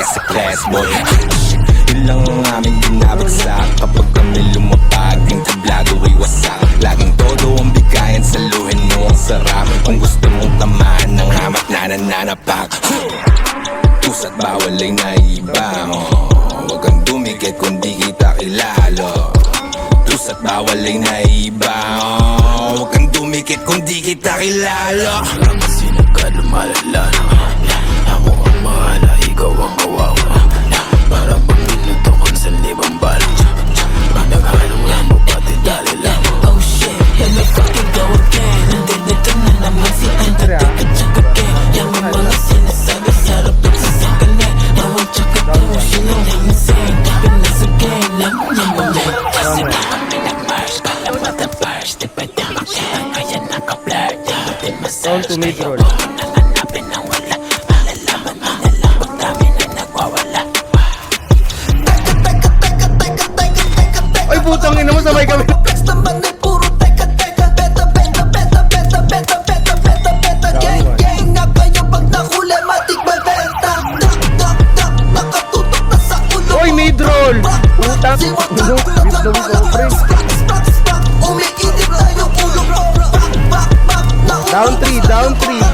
Sa class boy, yun lang ang aming binabagsak. Kapag kami lumapag, yung tablado ay wasak. Laging todo ang bigayan, saluhin mo ang sarap. Kung gusto mong tamaan ng hamak na nananapak, pusa't bawal ay naiba. Huwag kang dumikit kung di kita kilala. Pusa't bawal ay naiba. Huwag kang dumikit kung di kita kilala. Ang sinag ka lumalala. Ako ang mahala, ikaw ang kawawa. Para bang binutukan sa libang bala. Naghalong lang mo pati dali lang. Oh shit, here we fucking go again. Nandito na naman si Anta at saka Ken. Yung mga sinasabi sarap at sasakali. Nawang tsaka daw sila na insane. Tapin na sa game lang naman yan. Kasi na kami nag-march, kalamat ang bars. Di ba damang siya ang kaya naka-blur. Di ba din massage, kaya huwag mo nang hanapin ang wala. Malalaman mo na lang pag dami na nagwawala. Ay putang ina mo, sabay kami. Flex naman ay puro teka teka. Beta beta beta beta beta beta beta beta. Gang gang nga kayo pag nahuli matik bebenta. Dak dak dak nakatutok na sa ulo. Oy, mid-roll. Putang Si ina. Watak kulog ng balak. Spak spak spak. Umiinit na yung ulo. Back back back. Down 3, down 3.